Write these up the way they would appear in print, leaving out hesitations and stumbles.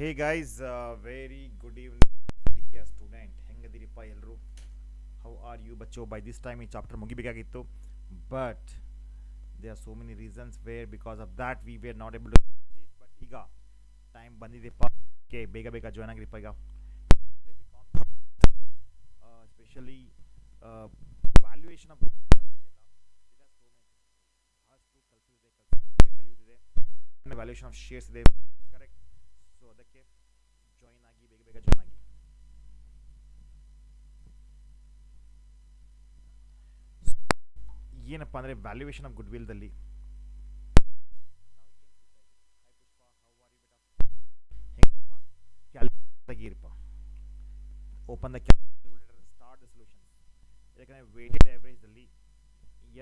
Hey guys, very good evening, dear student. ಹೆಂಗದಿರಿಪ್ಪ ಎಲ್ಲರೂ? How are you, ಬಚ್ಚೋ? By this time ಈ chapter ಮುಗಿಬೇಕಾಗಿತ್ತು, but there are so many reasons where because of that we were not able to finish this. But ಈಗ time ಬಂದಿದೆಪ್ಪ, okay, ಬೇಗ ಬೇಗ join ಆಗಿರಿಪ್ಪ. ಈಗ specially valuation of valuation of shares ಇದೆ, correct? So ಅದಕ್ಕೆ join ಆಗಿ, ಬೇಗ ಬೇಗ ಜಾಯ್ನ್ ಆಗಿ. ಏನಪ್ಪ ಅಂದರೆ ವ್ಯಾಲ್ಯೂಯೇಷನ್ ಆಫ್ ಗುಡ್ವಿಲ್ದಲ್ಲಿ ತೆಗೀರಿಪ್ಪ. Open the calculator, start the solutions. ಯಾಕಂದರೆ ವೇಟೆಡ್ ಆವ್ರೇಜ್ದಲ್ಲಿ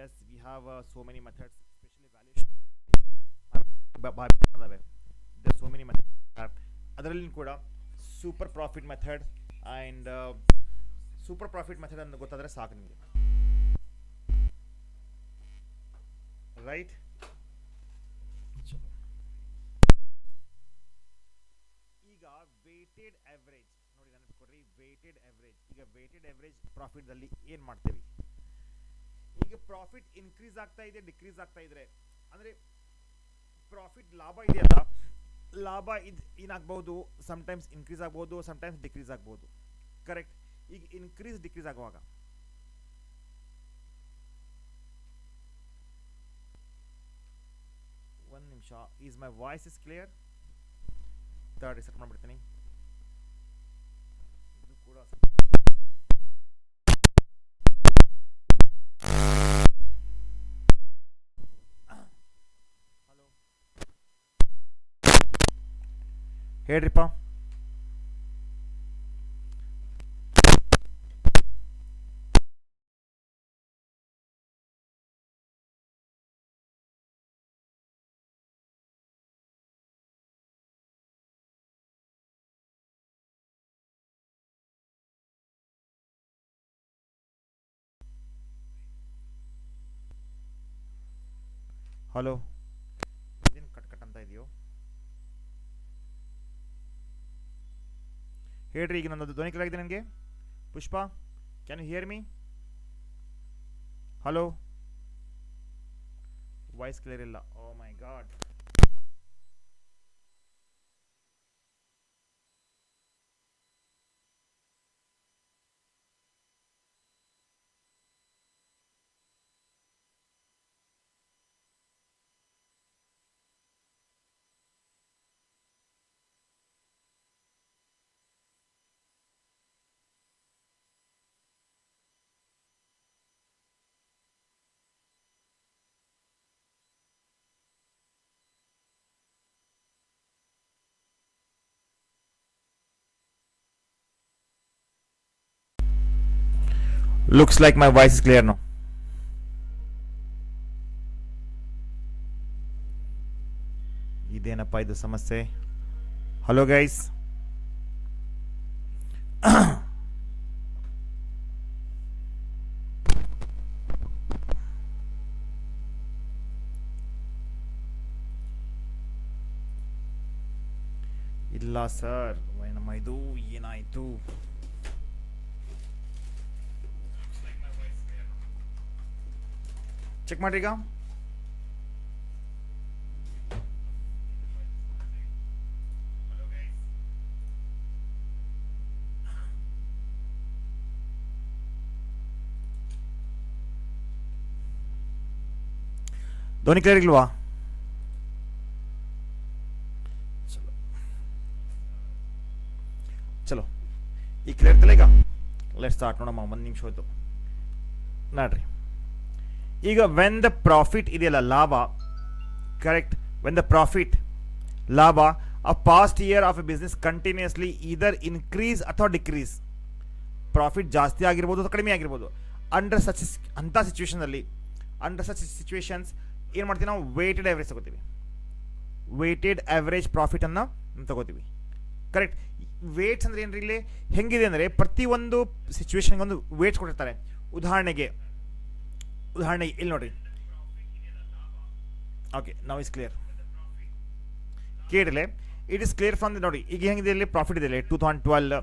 as we have so many methods, specially valuation ಅದಾವೆ. There so many methods. ಅದರಲ್ಲಿ ಕೂಡ super profit method and super profit method ಅಂತ ಗೊತ್ತಾದರೆ ಸಾಕು ನಿಮಗೆ, ರೈಟ್? ಈಗ ವೇಟೆಡ್ ಆವ್ರೇಜ್ ನೋಡಿ, ನನಗೆ ಕೊಡ್ರಿ ವೇಟೆಡ್ ಆವ್ರೇಜ್. ಈಗ ವೇಟೆಡ್ ಆವ್ರೇಜ್ ಪ್ರಾಫಿಟ್ದಲ್ಲಿ ಏನು ಮಾಡ್ತೀವಿ? ಈಗ ಪ್ರಾಫಿಟ್ ಇನ್ಕ್ರೀಸ್ ಆಗ್ತಾ ಇದೆ, ಡಿಕ್ರೀಸ್ ಆಗ್ತಾ ಇದ್ರೆ ಅಂದರೆ ಪ್ರಾಫಿಟ್ ಲಾಭ ಇದೆಯಲ್ಲ, ಲಾಭ ಏನಾಗ್ಬೋದು, ಸಮ್ಟೈಮ್ಸ್ ಇನ್ಕ್ರೀಸ್ ಆಗ್ಬೋದು, ಸಮ್ಟೈಮ್ಸ್ ಡಿಕ್ರೀಸ್ ಆಗ್ಬೋದು, ಕರೆಕ್ಟ್? ಈಗ ಇನ್ಕ್ರೀಸ್ ಡಿಕ್ರೀಸ್ ಆಗುವಾಗ ಒಂದು ನಿಮಿಷ, is my voice is clear? Third reset ಮಾಡ್ಬಿಡ್ತೀನಿ. ಇದು ಕೂಡ ಹಲೋ, ಹೇಳ್ರಿಪ್ಪ. ಹಲೋ, ಇದೇನು ಕಟ್ ಕಟ್ ಅಂತ ಇದೆಯೋ? ಹೇಳ್ರಿ, ಈಗ ನನ್ನದು ಧ್ವನಿ ಕ್ಲಿಯರ್ ಆಗಿದೆ ನನಗೆ. Pushpa, can you hear me? Hello, voice clear ಇಲ್ಲ. Oh my god. Looks like my voice is clear now. ಇದೇನಪ್ಪ ಇದು ಸಮಸ್ಯೆ? ಹಲೋ ಗೈಸ್, ಇಲ್ಲ ಸರ್, ಏನಮ್ಮ ಇದು, ಏನಾಯಿತು? ಚೆಕ್ ಮಾಡ್ರಿ ಈಗ. ಧ್ವನಿ ಕ್ಲಿಯರ್ ಇಲ್ವಾ? ಚಲೋ, ಈಗ ಕ್ಲಿಯರ್ ಇರ್ತಲ್ಲ. ಈಗ ಲೆಟ್ ಸ್ಟಾರ್ಟ್ ನೋಡಮ್ಮ. ಒಂದು ನಿಮಿಷ ಹೋಯ್ತು ನೋಡ್ರಿ. ಈಗ ವೆನ್ ದ ಪ್ರಾಫಿಟ್ ಇದೆಯಲ್ಲ, ಲಾಭ, ಕರೆಕ್ಟ್? ವೆನ್ ದ ಪ್ರಾಫಿಟ್, ಲಾಭ, ಅ past year of A business continuously either increase ಅಥವಾ ಡಿಕ್ರೀಸ್. ಪ್ರಾಫಿಟ್ ಜಾಸ್ತಿ ಆಗಿರ್ಬೋದು ಅಥವಾ ಕಡಿಮೆ ಆಗಿರ್ಬೋದು. ಅಂಡರ್ ಸಚ್ ಅಂಥ ಸಿಚುವೇಷನಲ್ಲಿ, ಅಂಡರ್ ಸಚ್ ಸಿಚುವೇಶನ್ಸ್ ಏನು ಮಾಡ್ತೀವಿ ನಾವು? ವೇಟೆಡ್ ಆವ್ರೇಜ್ ತಗೋತೀವಿ. ವೇಟೆಡ್ ಆವ್ರೇಜ್ ಪ್ರಾಫಿಟನ್ನು ತಗೋತೀವಿ, ಕರೆಕ್ಟ್? ವೇಟ್ಸ್ ಅಂದರೆ ಏನ್ರಿ? ಇಲ್ಲಿ ಹೆಂಗಿದೆ ಅಂದರೆ ಪ್ರತಿಯೊಂದು ಸಿಚುವೇಶನ್ಗೆ ಒಂದು ವೇಟ್ಸ್ ಕೊಟ್ಟಿರ್ತಾರೆ. ಉದಾಹರಣೆಗೆ ಇಲ್ಲಿ ನೋಡ್ರಿ. Okay, now is clear. ಕೇಳಿಲೆ, it is clear from the ನೋಡಿ ಈಗ ಹೆಂಗಿದೆ ಇಲ್ಲಿ ಪ್ರಾಫಿಟ್ ಇದೆ ಇಲ್ಲಿ 2012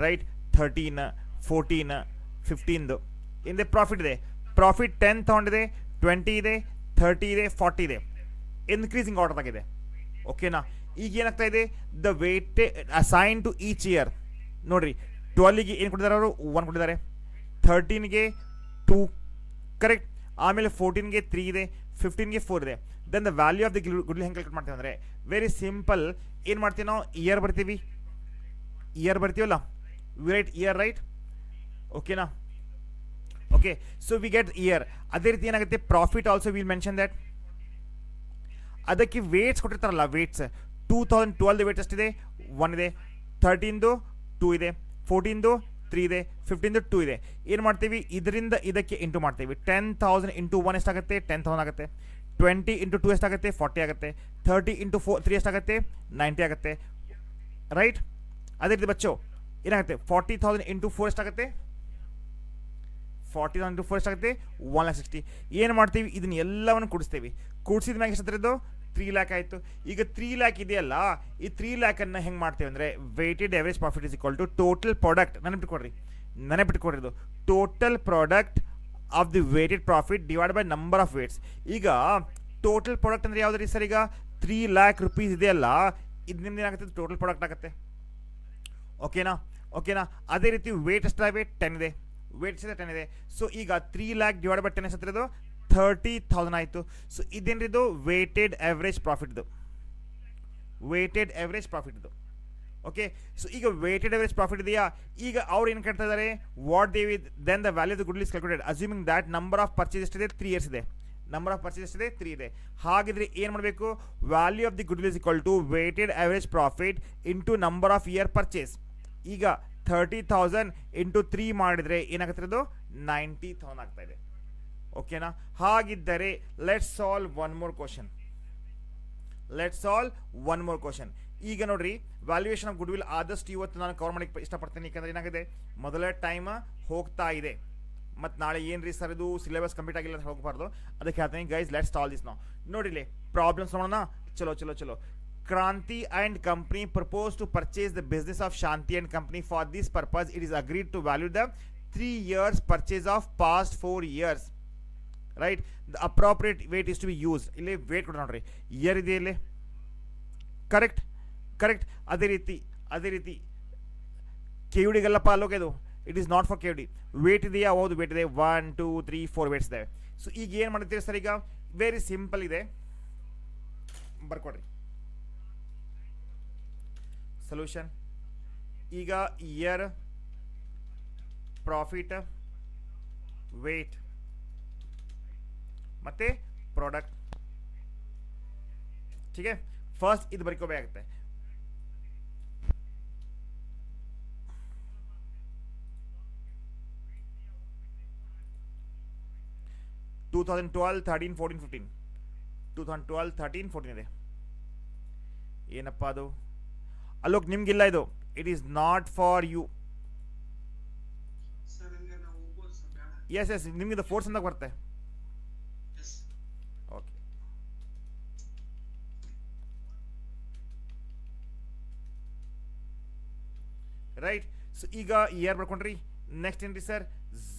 ರೈಟ್ 13 14 15 ಇಂದೆ ಪ್ರಾಫಿಟ್ ಇದೆ ಪ್ರಾಫಿಟ್ 10 ತೊಗೊಂಡಿದೆ 20 ಇದೆ 30 ಇದೆ 40 ಇದೆ ಇನ್ಕ್ರೀಸಿಂಗ್ ಆರ್ಡರ್ ಆಗಿದೆ ಓಕೆನಾ ಈಗ ಏನಾಗ್ತಾ ಇದೆ the weight assign to each year ನೋಡ್ರಿ 12ಗೆ ಏನು ಕೊಟ್ಟಿದ್ದಾರೆ ಅವರು 1 ಕೊಟ್ಟಿದ್ದಾರೆ 13ಗೆ 2 ಕರೆಕ್ಟ್ ಆಮೇಲೆ 14ಗೆ 3 ಇದೆ 15ಗೆ 4 ಇದೆ then the value of the goodwill ಹೆಂಗೆ ಕ್ಯಾಲ್ಕುಲೇಟ್ ಮಾಡ್ತೀವಿ ಅಂದರೆ ವೆರಿ ಸಿಂಪಲ್ ಏನು ಮಾಡ್ತೀವಿ ನಾವು ಇಯರ್ ಬರ್ತೀವಲ್ಲ ವಿ ರೈಟ್ ಇಯರ್ ರೈಟ್ ಓಕೆನಾ okay so we get year ಅದೇ ರೀತಿ ಏನಾಗುತ್ತೆ profit also will mention that ಅದಕ್ಕೆ ವೇಟ್ಸ್ ಕೊಟ್ಟಿರ್ತಾರಲ್ಲ ವೇಟ್ಸ್ 2012 ವೇಟ್ ಎಷ್ಟಿದೆ 1 ಇದೆ 13ದು 2 ಇದೆ 14ದು 3 ಇದೆ 15ದು 2 ಇದೆ ಏನು ಮಾಡ್ತೀವಿ ಇದರಿಂದ ಇದಕ್ಕೆ ಇಂಟು ಮಾಡ್ತೀವಿ 10,000 ಇಂಟು 1 ಎಷ್ಟಾಗುತ್ತೆ 10,000 ಆಗುತ್ತೆ 20 ಇಂಟು 2 ಎಷ್ಟಾಗುತ್ತೆ 40 ಆಗುತ್ತೆ 30 ಇಂಟು 3 ಎಷ್ಟಾಗುತ್ತೆ 90 ಆಗುತ್ತೆ ರೈಟ್ ಅದೇ ರೀತಿ ಬಚ್ಚೋ ಏನಾಗುತ್ತೆ 40,000 ಇಂಟು 4 ಎಷ್ಟಾಗುತ್ತೆ 40,000 ಇಂಟು 4 ಎಷ್ಟಾಗುತ್ತೆ 1,60,000 ಏನು ಮಾಡ್ತೀವಿ ಇದನ್ನ ಎಲ್ಲವನ್ನು ಕೂಡಿಸ್ತೀವಿ ಕೂಡಿಸಿದ ಮ್ಯಾಗ ಎಷ್ಟಾದ್ರದ್ದು 3 ಲ್ಯಾಕ್ ಆಯಿತು ಈಗ 3 ಲ್ಯಾಕ್ ಇದೆಯಲ್ಲ ಈ 3 ಲ್ಯಾಕನ್ನು ಹೆಂಗೆ ಮಾಡ್ತೀವಿ ಅಂದರೆ weighted average profit is equal to total product ನೆನಪಿಟ್ಕೊಡ್ರಿ ಇದು total product of the weighted profit divide by number of weights ಈಗ ಟೋಟಲ್ ಪ್ರಾಡಕ್ಟ್ ಅಂದರೆ ಯಾವ್ದು ರೀ ಸರ್ ಈಗ 3 ಲ್ಯಾಕ್ ರುಪೀಸ್ ಇದೆಯಲ್ಲ ಇದು ನಿಮ್ದು ಏನಾಗುತ್ತೆ ಟೋಟಲ್ ಪ್ರಾಡಕ್ಟ್ ಆಗುತ್ತೆ ಓಕೆನಾ ಅದೇ ರೀತಿ ವೇಟ್ ಎಷ್ಟಾವೆ 10 ಇದೆ ವೇಟ್ ಎಷ್ಟಿದೆ 10 ಇದೆ ಸೊ ಈಗ 3 ಲ್ಯಾಕ್ ಡಿವೈಡ್ ಬೈ 10 ಎಷ್ಟಿರೋದು 30,000 ಆಯಿತು ಸೊ ಇದೇನಿದು ವೇಟೆಡ್ ಎವರೇಜ್ ಪ್ರಾಫಿಟ್ದು ಓಕೆ ಸೊ ಈಗ ವೇಟೆಡ್ ಎವರೇಜ್ ಪ್ರಾಫಿಟ್ ಇದೆಯಾ ಈಗ ಅವ್ರು ಏನು ಕೇಳ್ತಾ ಇದ್ದಾರೆ what they then the value of the goodwill is calculated assuming that number of purchase ಎಷ್ಟಿದೆ 3 ಇಯರ್ಸ್ ಇದೆ ನಂಬರ್ ಆಫ್ ಪರ್ಚೇಸ್ ಎಷ್ಟಿದೆ 3 ಇದೆ ಹಾಗಿದ್ರೆ ಏನು ಮಾಡಬೇಕು value of the goodwill is equal to weighted average profit into number of year purchase ಈಗ 30,000 into 3 ಮಾಡಿದರೆ ಏನಾಗುತ್ತೆ ಅದು 90,000 ಆಗ್ತಾ ಇದೆ ಓಕೆನಾ ಹಾಗಿದ್ದರೆ let's solve one more question ಈಗ ನೋಡ್ರಿ ವ್ಯಾಲ್ಯೂಯೇಷನ್ ಆಫ್ ಗುಡ್ವಿಲ್ ಆದಷ್ಟು ಇವತ್ತು ನಾನು ಕವರ್ ಮಾಡಕ್ಕೆ ಇಷ್ಟಪಡ್ತೀನಿ ಯಾಕಂದ್ರೆ ಏನಾಗಿದೆ ಮೊದಲ ಟೈಮ್ ಹೋಗ್ತಾ ಇದೆ ಮತ್ತು ನಾಳೆ ಏನು ರೀ ಸರ್ ಇದು ಸಿಲೆಬಸ್ ಕಂಪ್ಲೀಟ್ ಆಗಿಲ್ಲ ಅಂತ ಹೋಗಬಾರ್ದು ಅದಕ್ಕೆ ಹೇಳ್ತೀನಿ ಗೈಸ್ ಲೆಟ್ಸ್ ಸಾಲ್ವ್ ದಿಸ್ ನಾವು ನೋಡಿಲಿ ಪ್ರಾಬ್ಲಮ್ಸ್ ನೋಡೋಣ ಚಲೋ Kranti and company propose to purchase the business of Shanti and company. For this purpose, it is agreed to value the 3 years purchase of past 4 years. Right? The appropriate weight is to be used. ಇಲ್ಲಿ weight ಕೊಡ ನೋಡ್ರಿ year ಇದೆ ಇಲ್ಲಿ correct ಅದೇ ರೀತಿ ಕೆಯುಡಿಗೆಲ್ಲಪ್ಪ ಅಲ್ಲೋಗೆದು it is not for KUD weight ಇದೆಯಾ ಹೌದು ವೇಟ್ ಇದೆ 1 2 3 4 ವೇಟ್ಸ್ ಇದಾವೆ ಸೊ ಈಗ ಏನು ಮಾಡ್ತೀವಿ ಸರ್ ಈಗ ವೆರಿ ಸಿಂಪಲ್ ಇದೆ ಬರ್ಕೊಡ್ರಿ ಸೊಲ್ಯೂಷನ್ ಈಗ ಇಯರ್ ಪ್ರಾಫಿಟ್ ವೇಟ್ ಮತ್ತೆ ಪ್ರಾಡಕ್ಟ್ ठीक है ಫಸ್ಟ್ ಇದು ಬರ್ಕೋಬೇಕಾಗುತ್ತೆ ಟೂ ತೌಸಂಡ್ 13 14 15 2012 13 14 ಇದೆ ಏನಪ್ಪ ಅದು ಅಲ್ಲೋಕ್ ನಿಮ್ಗಿಲ್ಲ ಇದು it is not for you S ನಿಮ್ಗೆ ಫೋರ್ಸ್ ಅಂತ ಬರುತ್ತೆ ಓಕೆ ರೈಟ್ ಸೊ ಈಗ ಇಯರ್ ಬರ್ಕೊಂಡ್ರಿ ನೆಕ್ಸ್ಟ್ ಏನ್ರಿ ಸರ್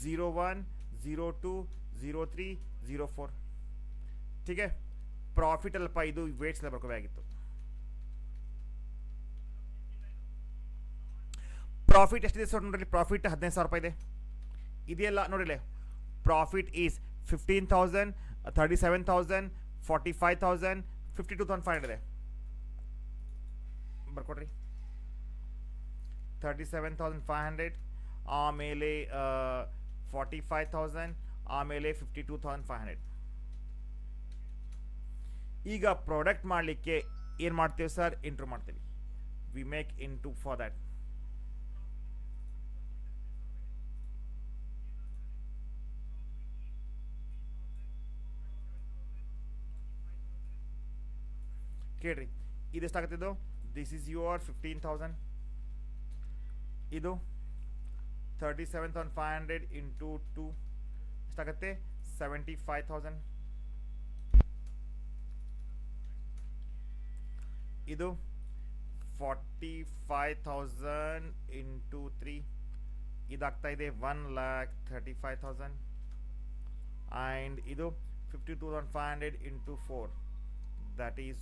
01 02 03 04 ठीक है ಪ್ರಾಫಿಟ್ ಅಲ್ಪ ಇದು ವೇಟ್ಸ್ ಎಲ್ಲ ಬರ್ಕೋಬೇಕಾಗಿತ್ತು ಪ್ರಾಫಿಟ್ ಎಷ್ಟಿದೆ ಸರ್ ನೋಡ್ರಿ ಪ್ರಾಫಿಟ್ 15,000 ರೂಪಾಯಿ ಇದೆ ಇದೆಯಲ್ಲ ನೋಡಿಲ್ಲ ಪ್ರಾಫಿಟ್ ಈಸ್ 15,000 37,000 45,000 52,500 ಇದೆ ಬರ್ಕೊಡ್ರಿ 37,500 ಆಮೇಲೆ 45,000 ಆಮೇಲೆ 52,500 ಈಗ ಪ್ರಾಡಕ್ಟ್ ಮಾಡಲಿಕ್ಕೆ ಏನು ಮಾಡ್ತೀವಿ ಸರ್ ಇಂಟ್ರೂ ಮಾಡ್ತೀವಿ we make into for that ಕೇಳ್ರಿ ಇದು ಎಷ್ಟಾಗುತ್ತಿದ್ದು ದಿಸ್ ಈಸ್ ಯುವರ್ 15,000 ಇದು 37,500 ಇಂಟು 2 ಎಷ್ಟಾಗುತ್ತೆ 75,000 ಇದು 45,000 ಇಂಟು 3 ಇದಾಗ್ತಾ ಇದೆ 1,35,000 ಆ್ಯಂಡ್ ಇದು 52,500 into 4 that is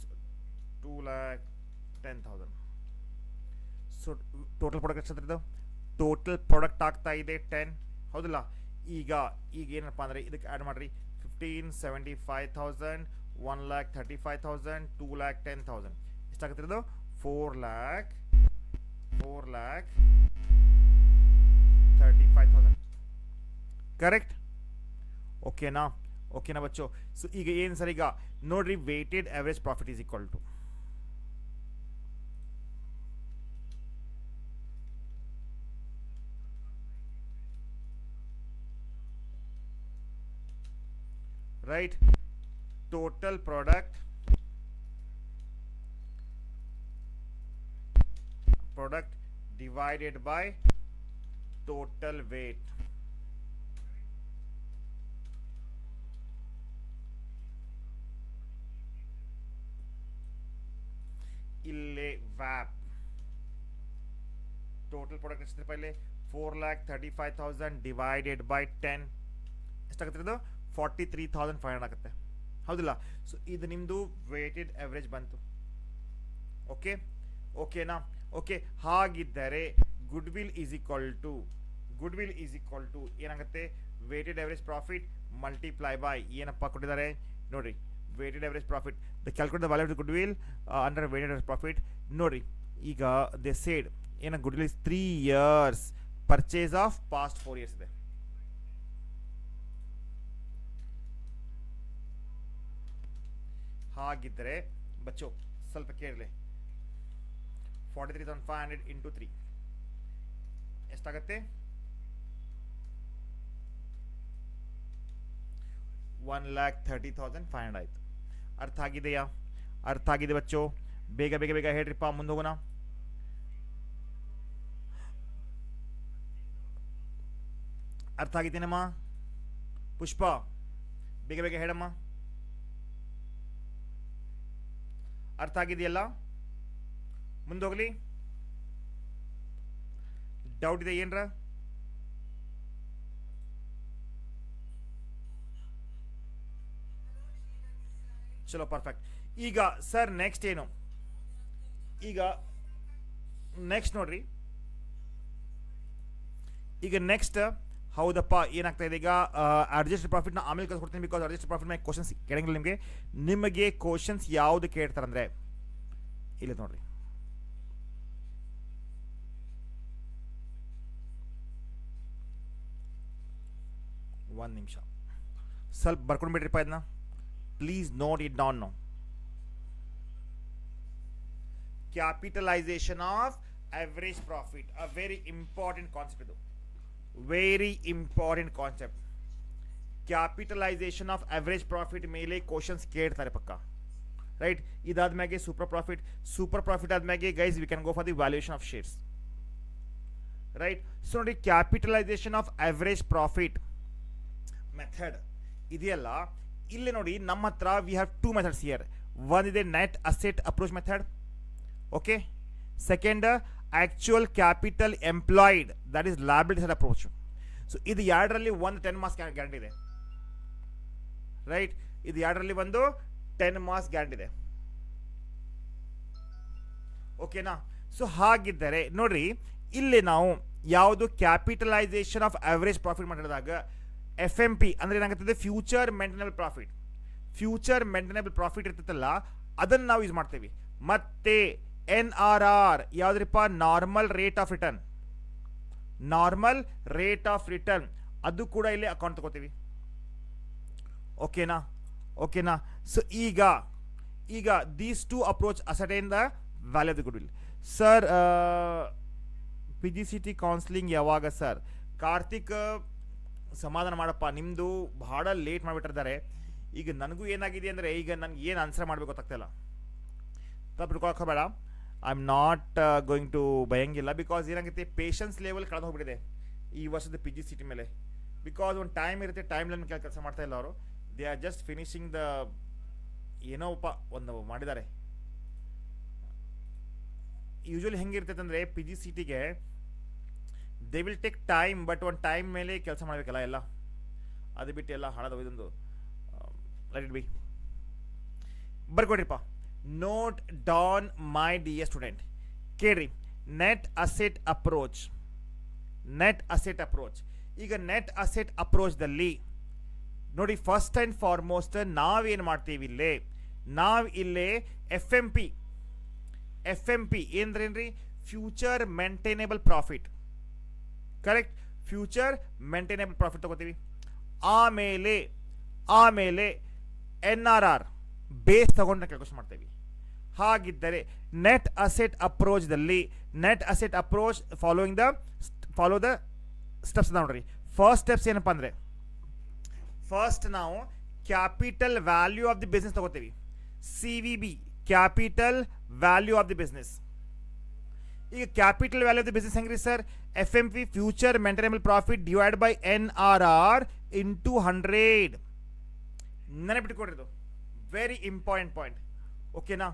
2,10,000. So total product ಎಷ್ಟಿದೆ? ಟೋಟಲ್ ಪ್ರಾಡಕ್ಟ್ ಆಗ್ತಾ ಇದೆ 10, ಹೌದಲ್ಲ? ಈಗ ಏನಪ್ಪ ಅಂದರೆ ಇದಕ್ಕೆ ಆ್ಯಡ್ ಮಾಡಿರಿ 15,75,000, 1,35,000, 2,10,000 ಎಷ್ಟಾಗುತ್ತಿರೋದು? 4,35,000 ಕರೆಕ್ಟ್? ಓಕೆನಾ ಬಚ್ಚು? ಸೊ ಈಗ ಏನು ಸರ್, ಈಗ ನೋಡ್ರಿ, weighted average profit is equal to right total product divided by total weight. ಇಲ್ಲೇ ವ್ಯಾಪ್ ಟೋಟಲ್ ಪ್ರಾಡಕ್ಟ್ ಎಷ್ಟಿದೆ ಪೈಲೆ? 4,35,000 ಡಿವೈಡೆಡ್ ಬೈ 10 ಎಷ್ಟಾಗುತ್ತೆ? ಇದು 43,500 ಆಗುತ್ತೆ, ಹೌದಿಲ್ಲ? ಸೊ ಇದು ನಿಮ್ಮದು ವೇಟೆಡ್ ಆವ್ರೇಜ್ ಬಂತು. ಓಕೆನಾ? ಓಕೆ, ಹಾಗಿದ್ದರೆ ಗುಡ್ವಿಲ್ ಈಸ್ ಈಕ್ವಲ್ ಟು ಏನಾಗುತ್ತೆ? Weighted average profit multiply by ಏನಪ್ಪ ಕೊಟ್ಟಿದ್ದಾರೆ ನೋಡ್ರಿ, weighted average profit. The calculate the value of the goodwill under weighted average profit. ನೋಡ್ರಿ, ಈಗ ದೆ ಸೇಡ್ ಏನ goodwill is 3 years, purchase of past 4 years ಇದೆ. ಹಾಗಿದ್ದರೆ ಬಚ್ಚೋ ಸ್ವಲ್ಪ ಕೇಳಲಿ, 43,500 ಇಂಟು 3 ಎಷ್ಟಾಗತ್ತೆ? 1,30,500 ಆಯ್ತು. ಅರ್ಥ ಆಗಿದೆಯಾ? ಅರ್ಥ ಆಗಿದೆ ಬಚ್ಚೋ? ಬೇಗ ಹೇಳ್ರಿಪ್ಪ, ಮುಂದೆ ಹೋಗೋಣ. ಅರ್ಥ ಆಗಿದ್ದೇನಮ್ಮ? ಪುಷ್ಪ ಬೇಗ ಹೇಳಮ್ಮ. ಅರ್ಥ ಆಗಿದೆಯಲ್ಲ? ಮುಂದೋಗ್ಲಿ? ಡೌಟ್ ಇದೆ ಏನ್ರ? ಚಲೋ, ಪರ್ಫೆಕ್ಟ್. ಈಗ ಸರ್ ನೆಕ್ಸ್ಟ್ ಏನು? ಈಗ ನೆಕ್ಸ್ಟ್ ನೋಡ್ರಿ, ಈಗ ನೆಕ್ಸ್ಟ್ ಹೌದಪ್ಪ ಏನಾಗ್ತಾ ಇದೆ ಈಗ? ಅಡ್ಜಸ್ಟ್ ಪ್ರಾಫಿಟ್ನ ಆಮೇಲೆ ಕಳ್ಸ್ಕೊಡ್ತೀನಿ, ಬಿಕಾಸ್ ಅಡ್ಜಸ್ಟ್ ಪ್ರಾಫಿಟ್ ಮೇಲೆ ಕ್ವಶನ್ಸ್ ಕೇಳಂಗಿಲ್ಲ ನಿಮಗೆ ಕ್ವಶನ್ಸ್ ಯಾವುದು ಕೇಳ್ತಾರಂದ್ರೆ ಇಲ್ಲಿ ನೋಡ್ರಿ, ಒಂದು ನಿಮಿಷ ಸ್ವಲ್ಪ ಬರ್ಕೊಂಡ್ಬಿಟ್ರಿಪ್ಪ ಇದನ್ನ. Please note it down no. Capitalisation of average profit, a very important concept ಇದು, very important concept. Capitalisation of average profit ಮೇಲೆ ಕ್ವಶನ್ಸ್ ಕೇಳ್ತಾರೆ ಪಕ್ಕ, ರೈಟ್? ಇದಾದ್ಮೇಲೆ ಸೂಪರ್ ಪ್ರಾಫಿಟ್ ಆದ್ಮೇಲೆ guys we can go for the valuation of shares, right? So ನೋಡಿ, capitalisation of average profit method ಇದೆಯಲ್ಲ, ಇಲ್ಲಿ ನೋಡಿ ನಮ್ಮ ಹತ್ರ ವಿ ಹ್ಯಾವ್ 2 ಮೆಥಡ್ಸ್ ಹಿಯರ್. ಒಂದಿದೆ net asset approach method, okay. Second actual capital employed, that is liability side approach. So ಇದು ಎರಡರಲ್ಲಿ ಒಂದು 10 ಮಾರ್ಕ್ಸ್ ಗ್ಯಾರಂಟಿ ಇದೆ, ರೈಟ್? ಇದು ಎರಡರಲ್ಲಿ ಒಂದು 10 ಮಾರ್ಕ್ಸ್ ಗ್ಯಾರಂಟಿ ಇದೆ, ಓಕೆನಾ? ಸೊ ಹಾಗಿದ್ದರೆ ನೋಡ್ರಿ, ಇಲ್ಲಿ ನಾವು ಯಾವುದು ಕ್ಯಾಪಿಟಲೈಸೇಷನ್ ಆಫ್ ಅವರೇಜ್ ಪ್ರಾಫಿಟ್ ಮಾಡಿದಾಗ FMP ಅಂದ್ರೆ ಏನಾಗುತ್ತದೆ? ಫ್ಯೂಚರ್ ಮೇಂಟೈನಬಲ್ ಪ್ರಾಫಿಟ್ ಇರ್ತೈತಲ್ಲ, ಅದನ್ನು ನಾವು ಯೂಸ್ ಮಾಡ್ತೇವೆ. ಮತ್ತೆ NRR ಯಾವುದ್ರಿಪ್ಪ? ನಾರ್ಮಲ್ ರೇಟ್ ಆಫ್ ರಿಟರ್ನ್, ಅದು ಕೂಡ ಇಲ್ಲಿ ಅಕೌಂಟ್ ತಗೋತೀವಿ, ಓಕೆನಾ? ಸೊ ಈಗ these 2 approach ascertain the value of the goodwill. Sir PGCT counselling ಯಾವಾಗ ಸರ್? ಕಾರ್ತಿಕ್ ಸಮಾಧಾನ ಮಾಡಪ್ಪ, ನಿಮ್ಮದು ಭಾಳ ಲೇಟ್ ಮಾಡಿಬಿಟ್ಟಿದ್ದಾರೆ. ಈಗ ನನಗೂ ಏನಾಗಿದೆ ಅಂದರೆ, ಈಗ ನನಗೆ ಏನು ಆನ್ಸರ್ ಮಾಡಬೇಕು ಗೊತ್ತಾಗ್ತಿಲ್ಲ. ತಪ್ಪು ತಿಳ್ಕೊಳಕ್ಕೆ ಬೇಡ, I am not going to ಭಯಂಗಿಲ್ಲ. ಬಿಕಾಸ್ ಏನಾಗುತ್ತೆ, ಪೇಷನ್ಸ್ ಲೆವೆಲ್ ಕಳೆದು ಹೋಗ್ಬಿಟ್ಟಿದೆ ಈ ವರ್ಷದ PGCT ಮೇಲೆ. ಬಿಕಾಸ್ ಒಂದು ಟೈಮ್ ಇರುತ್ತೆ, ಟೈಮ್ ಲೈನ್ ಕೆಲಸ ಮಾಡ್ತಾ ಇಲ್ಲ ಅವರು. They are just finishing the ಏನೋಪ್ಪ ಒಂದು ಮಾಡಿದ್ದಾರೆ. ಯೂಶಲಿ ಹೆಂಗಿರ್ತೈತೆ ಅಂದರೆ ಪಿ ಜಿ ಸಿ ಟಿಗೆ they will take time, but ಒಂದು ಟೈಮ್ ಮೇಲೆ ಕೆಲಸ ಮಾಡಬೇಕಲ್ಲ ಎಲ್ಲ, ಅದು ಬಿಟ್ಟು ಎಲ್ಲ ಹಾಳದ ಇದೊಂದು ಲೆಟ್ ಇಟ್ ಬಿ. ಬರ್ಕೊಡ್ರಿಪ್ಪ. Note down my dear student, ಕೇಳ್ರಿ. Net asset approach, net asset approach. ಈಗ ನೆಟ್ ಅಸೆಟ್ ಅಪ್ರೋಚ್ದಲ್ಲಿ ನೋಡಿ, ಫಸ್ಟ್ ಆ್ಯಂಡ್ ಫಾರ್ಮೋಸ್ಟ್ ನಾವೇನು ಮಾಡ್ತೀವಿ ಇಲ್ಲೇ, ನಾವು ಇಲ್ಲೇ ಎಫ್ ಎಮ್ ಪಿ ಏನ್ರೇನ್ರಿ, future maintainable profit, correct, future maintainable profit ತಗೋತೀವಿ. ಆಮೇಲೆ ಎನ್ ಆರ್ ಆರ್ ಬೇಸ್ ತಗೊಂಡು ಕ್ಯಾಲ್ಕುಲೇಷನ್ ಮಾಡ್ತೀವಿ. ಹಾಗಿದ್ದರೆ ನೆಟ್ ಅಸೆಟ್ ಅಪ್ರೋಚ್ದಲ್ಲಿ, net asset approach follow the steps ನೋಡ್ರಿ. ಫಸ್ಟ್ ಸ್ಟೆಪ್ಸ್ ಏನಪ್ಪ ಅಂದರೆ, ಫಸ್ಟ್ ನಾವು capital value of the business ತಗೋತೀವಿ, C V B, capital value of the business. ಈಗ capital value of the business ಹೆಂಗ್ರಿ sir, F M P future maintainable profit divide by N R R into 100. ನೆನಪಿಟ್ಕೊಡ್ರಿ, ಇದು very important point. ಓಕೆನಾ,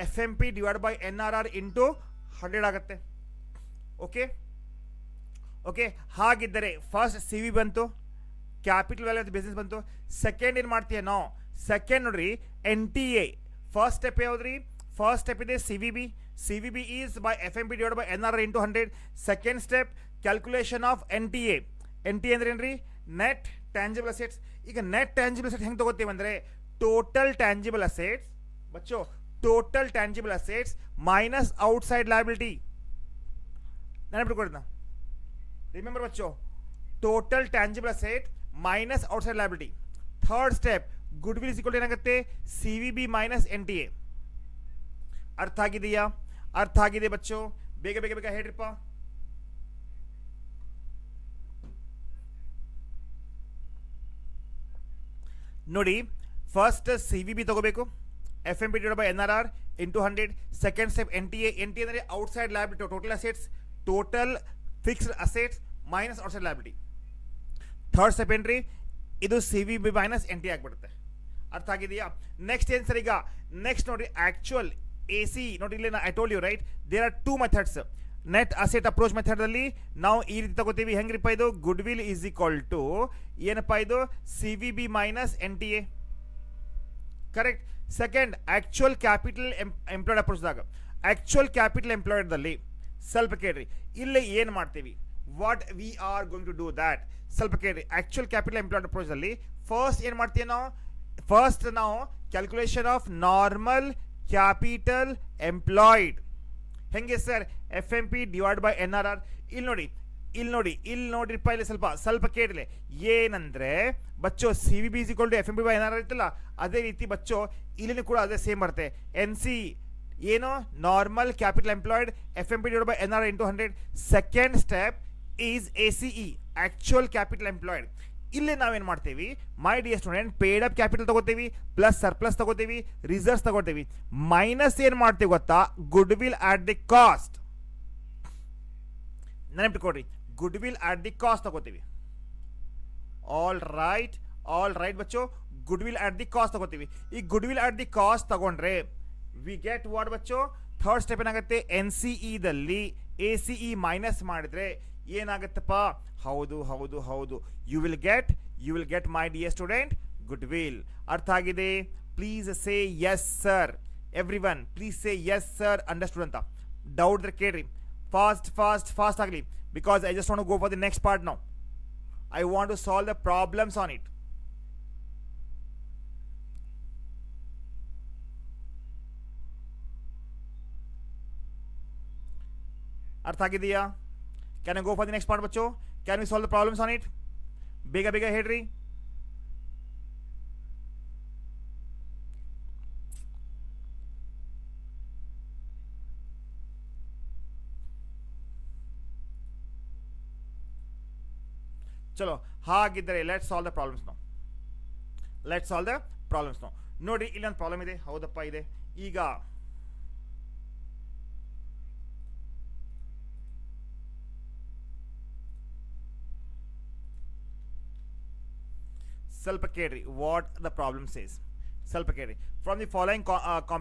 F M P divide by N R R into 100 ಆಗುತ್ತೆ. Okay okay. ಹಾಗಿದ್ದರೆ first C V ಬಂತು, capital value of the business ಬಂತು. Second ಏನು ಮಾಡ್ತೀಯ ನಾವು, ಸೆಕೆಂಡ್ ನೋಡ್ರಿ N T A. First step ಯಾವ್ದ್ರಿ, ಫಸ್ಟ್ ಸ್ಟೆಪ್ ಇದೆ C V B. C V B is by F M P divide by N R R into 100. Second step calculation of N T A. N T A ಅಂದ್ರೆ ಏನ್ರಿ, net tangible assets. ಈಗ net tangible asset ಹೆಂಗೆ ತಗೋತೀವಿ ಅಂದರೆ, total tangible assets ಬಚ್ಚೋ, total tangible assets minus outside liability. ನೆನಪಿಟ್ಕೊಡ್ರಿ, remember ಬಚ್ಚೋ, total tangible asset minus outside liability. Third step goodwill equal ಏನಾಗುತ್ತೆ, C V B minus N T A. ಅರ್ಥ ಆಗಿದೆಯಾ, ಅರ್ಥ ಆಗಿದೆ ಬಚ್ಚೋ? ಬೇಗ ಬೇಗ ಬೇಗ ಹೇಳ್ರಿಪ್ಪ. ನೋಡಿ, ಫಸ್ಟ್ ಸಿ ವಿ ಬಿ ತಗೋಬೇಕು, F M P divide by N R R into 100. Second step N T A. N T ಅಂದರೆ outside liability, total assets, total fixed assets minus outside liability. Third step ಏನ್ರಿ, ಇದು C V B minus N T ಆಗಿಬಿಡುತ್ತೆ. ಅರ್ಥ ಆಗಿದೆಯಾ? Next ಏನು sir, ಈಗ next ನೋಡ್ರಿ actual A C. ನೋಡಿ ಇಲ್ಲಿ I told you right, there are 2 methods. Net asset approach ಮೆಥಡಲ್ಲಿ ನಾವು ಈ ರೀತಿ ತಗೋತೀವಿ. ಹೆಂಗ್ರಿಪ್ಪ ಇದು, good will is equal to ಏನಪ್ಪ ಇದು, C V B minus N T A, correct. Second actual capital employed ಅಪ್ರೋಚ್ದಾಗ, ಆಕ್ಚುಯಲ್ ಕ್ಯಾಪಿಟಲ್ ಎಂಪ್ಲಾಯ್ಡ್ದಲ್ಲಿ ಸ್ವಲ್ಪ ಕೇಳ್ರಿ, ಇಲ್ಲಿ ಏನು ಮಾಡ್ತೀವಿ, what we are going to do that. ಸ್ವಲ್ಪ ಕೇಳ್ರಿ, ಆಕ್ಚುಯಲ್ ಕ್ಯಾಪಿಟಲ್ ಎಂಪ್ಲಾಯ್ಡ್ ಅಪ್ರೋಚಲ್ಲಿ ಫಸ್ಟ್ ಏನು ಮಾಡ್ತೀವಿ ನಾವು, ಫಸ್ಟ್ ನಾವು calculation of normal capital employed ಹೆಂಗೆ sir, F M P divide by N R R. ಇಲ್ಲಿ ನೋಡಿಪ್ಪ, ಇಲ್ಲಿ ಸ್ವಲ್ಪ ಕೇಳಿಲ್ಲ. ಏನಂದ್ರೆ ಬಚ್ಚೋ, C V B is equal to F M P by N R R ಇತ್ತಲ್ಲ, ಅದೇ ರೀತಿ ಬಚ್ಚೋ ಇಲ್ಲಿನೂ ಕೂಡ ಅದೇ ಸೇಮ್ ಬರುತ್ತೆ. ಎನ್ ಸಿ ಏನು, normal capital employed F M P divide by N R into 100. Second step is A C E, actual capital employed. ಇಲ್ಲಿ ನಾವೇನು ಮಾಡ್ತೀವಿ, ಮೈ dear student, paid up capital ತಗೋತೀವಿ, ಪ್ಲಸ್ ಸರ್ಪ್ಲಸ್ ತಗೋತೀವಿ, ರಿಸರ್ವ್ಸ್ ತಗೋತೀವಿ, minus ಏನು ಮಾಡ್ತೀವಿ ಗೊತ್ತಾ, goodwill at the cost. ನೆನಪಿಟ್ಕೊಡ್ರಿ, goodwill at the cost ತಗೋತೀವಿ. ಆಲ್ ರೈಟ್ ಬಚ್ಚೋ, goodwill at the cost ತಗೋತೀವಿ. ಈ goodwill at the cost ತಗೊಂಡ್ರೆ ವಿ ಗೆಟ್ ವಾಟ್ ಬಚ್ಚೋ, ಥರ್ಡ್ ಸ್ಟೆಪ್ ಏನಾಗುತ್ತೆ, ಎನ್ ಸಿ ಇದಲ್ಲಿ ಎ ಸಿ ಇ ಮೈನಸ್ ಮಾಡಿದ್ರೆ ಏನಾಗುತ್ತಪ್ಪ, ಹೌದು, you will get my dear student goodwill. ಅರ್ಥ ಆಗಿದೆ? Please say yes sir, everyone please say yes sir, understood ಅಂತ. ಡೌಟ್ ಇದ್ರೆ ಕೇಳ್ರಿ, ಫಾಸ್ಟ್ ಆಗಲಿ, because I just want to go for the next part now. I want to solve the problems on it. ಅರ್ಥ ಆಗಿದೆಯಾ? Can I go for the next part ಬಚ್ಚೋ? Can we solve the problems on it? ಬೇಗ ಬೇಗ ಹೇಳ್ರಿ. ಚಲೋ, ಹಾಗಿದ್ದರೆ let's solve the problems ನಾವು. ನೋಡಿ, ಇಲ್ಲೊಂದು ಪ್ರಾಬ್ಲಮ್ ಇದೆ. ಹೌದಪ್ಪ ಇದೆ. ಈಗ ಸ್ವಲ್ಪ ಕೇಳ್ರಿ, ವಾಟ್ ದ ಪ್ರಾಬ್ಲಮ್ ಸೇಸ್. ಸ್ವಲ್ಪ ಕೇಳಿ. From the following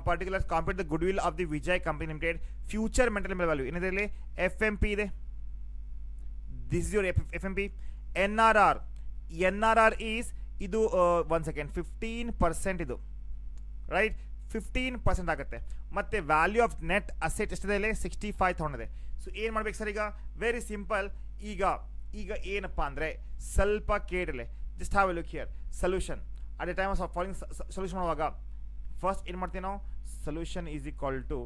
particulars compute the goodwill of the Vijay company limited future maintainable value. ಏನಿದೆ ಎಫ್ ಎಂ ಪಿ ಇದೆ. This is your F M P. NRR is ಇದು 1 ಸೆಕೆಂಡ್ 15% ಇದು right. 15% ಆಗುತ್ತೆ. ಮತ್ತೆ value of net asset ಎಷ್ಟಿದೆ ಇಲ್ಲಿ 65,000 ಇದೆ. So ಏನು ಮಾಡ್ಬೇಕು ಸರ್ ಈಗ? Very simple. ಈಗ ಏನಪ್ಪ ಅಂದರೆ ಸ್ವಲ್ಪ ಕೇಳಿರಲಿ. Just have a look here. Solution at the time of following solution ಮಾಡುವಾಗ ಫಸ್ಟ್ ಏನು ಮಾಡ್ತೀವಿ ನಾವು? Solution is equal to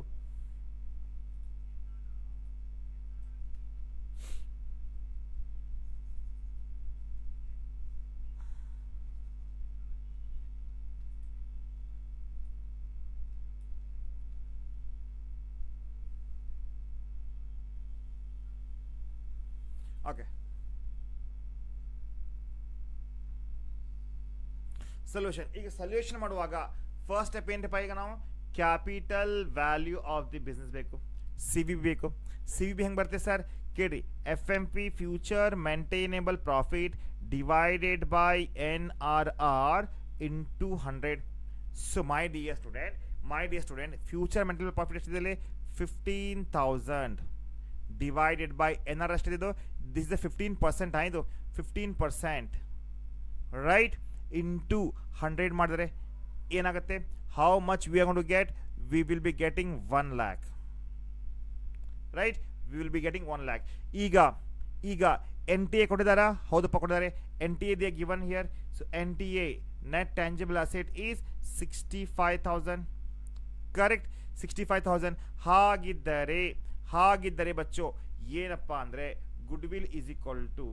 okay solution. ಈಗ ಸೊಲ್ಯೂಷನ್ ಮಾಡುವಾಗ ಫಸ್ಟ್ ಸ್ಟೆಪ್ ಏನಪ್ಪ? ಈಗ ನಾವು capital value of the business ಬೇಕು, ಸಿ ವಿ ಬಿ ಬೇಕು. ಸಿ ವಿ ಬಿ ಹೆಂಗೆ ಬರ್ತದೆ ಸರ್? ಕೇಳಿ. F M P future maintainable profit divided by NRR into 100. So my dear student future maintainable profit ಎಷ್ಟಿದೆ? 15,000 divided by NRR ಎಷ್ಟಿದೆ? This is 15% ಆಯಿತು. 15% right into 100 ಮಾಡಿದ್ರೆ ಏನಾಗುತ್ತೆ? How much we are going to get? We will be getting 1 lakh right. We will be getting 1 lakh. ಈಗ NTA ಕೊಟ್ಟಿದ್ದಾರಾ? ಹೌದಪ್ಪ ಕೊಟ್ಟಿದ್ದಾರೆ. NTA they given here. So NTA net tangible asset is 65,000 correct. 65,000. ಹಾಗಿದ್ದರೆ ಬಚ್ಚೋ ಏನಪ್ಪ ಅಂದರೆ good will is equal to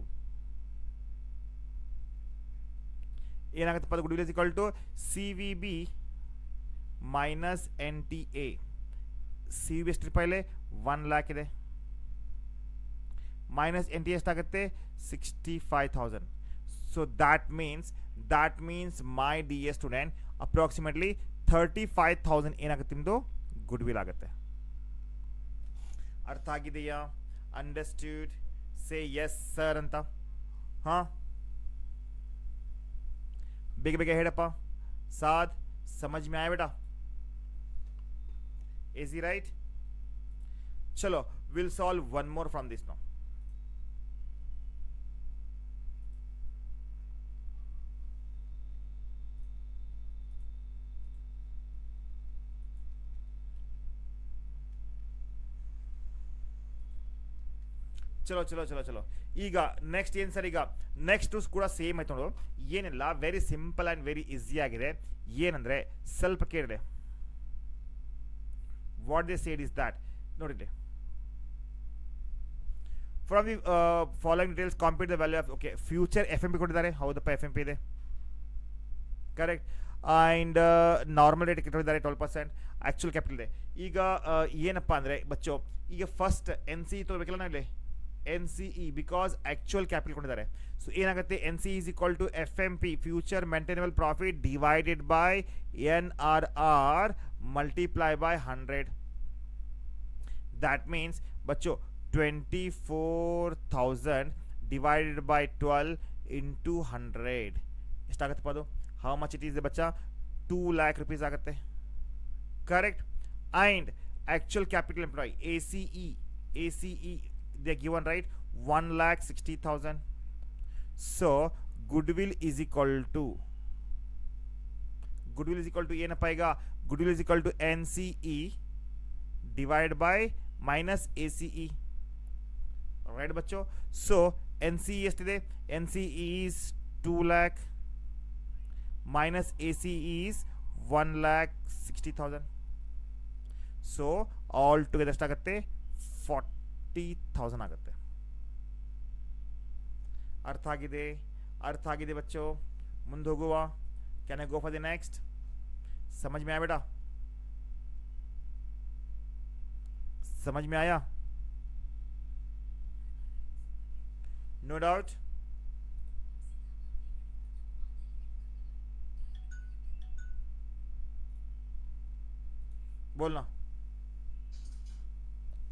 ಏನಾಗುತ್ತಪ್ಪ? Good will is equal to C V B minus NTA. C V B ಎಷ್ಟು ರೂಪಾಯಿಲೆ? 1 lakh ಇದೆ. ಮೈನಸ್ NTA ಎಷ್ಟಾಗುತ್ತೆ? 65,000. So that means my D A student approximately 35,000 ಏನಾಗುತ್ತೆ ನಿಮ್ಮದು? ಗುಡ್ ವಿಲ್ ಆಗುತ್ತೆ. ಅರ್ಥ ಆಗಿದೆಯಾ? ಅಂಡರ್ಸ್ಟ್ಯೂಡ್? ಸೇ yes sir ಅಂತ. ಹಾಂ ಬೇಗ ಹೇಳಪ್ಪ. साथ समझ में आया बेटा? Easy right? चलो we'll solve one more from this now. ಚಲೋ ಈಗ ನೆಕ್ಸ್ಟ್ ಏನು ಸರ್? ಈಗ ನೆಕ್ಸ್ಟ್ ಕೂಡ ಸೇಮ್ ಆಯ್ತು ನೋಡು. ಏನಿಲ್ಲ, very simple and very easy ಆಗಿದೆ. ಏನಂದರೆ ಸ್ವಲ್ಪ ಕೇಳಿದೆ. What they said is that ನೋಡಿರಿ. From the following details compute the value of okay future F M P ಕೊಟ್ಟಿದ್ದಾರೆ. ಹೌದಪ್ಪ ಎಫ್ ಎಂ ಪಿ ಇದೆ ಕರೆಕ್ಟ್. ಆ್ಯಂಡ್ ನಾರ್ಮಲ್ ರೇಟ್ ಕೊಟ್ಟಿದ್ದಾರೆ 12%. ಆ್ಯಕ್ಚುಲ್ ಕ್ಯಾಪಿಟಲ್ ಇದೆ. ಈಗ ಏನಪ್ಪ ಅಂದರೆ ಬಚ್ಚೋ, ಈಗ ಫಸ್ಟ್ NCE ತೊಗೋಬೇಕಲ್ಲ ನಾವು ಇಲ್ಲಿ NCE ಬಿಕಾಸ್ ಆ್ಯಕ್ಚುಯಲ್ ಕ್ಯಾಪಿಟಲ್ ಕೊಟ್ಟಿದ್ದಾರೆ. ಸೊ ಏನಾಗುತ್ತೆ? NCE is equal to F M P future maintainable profit divided by NRR multiply by 100. That means ಬಚ್ಚೋ 24,000 ಡಿವೈಡೆಡ್ ಬೈ 12 ಇಂಟು 100 ಎಷ್ಟಾಗುತ್ತಪ್ಪ ಅದು? ಹೌ ಮಚ್ ಇಟ್ ಈಸ್ ಬಚ್ಚ? 2 lakh rupees ಆಗುತ್ತೆ correct. And actual capital employ ACE they are given right 1,60,000. so goodwill is equal to ಏನಪ್ಪ ಈಗ? goodwill is equal to NCE divided by minus ACE right ಬಚ್ಚೋ. so NCE ಎಷ್ಟಿದೆ? NCE is 2 lakh minus ACE is 1,60,000. so all together ಎಷ್ಟಾಗುತ್ತೆ? 40,000 ಆಗುತ್ತೆ. ಅರ್ಥ ಆಗಿದೆ ಬಚ್ಚೋ? ಮುಂದೆ ಹೋಗುವ. Can I go for the next? समझ में आया बेटा? समझ में आया? No doubt? बोलना.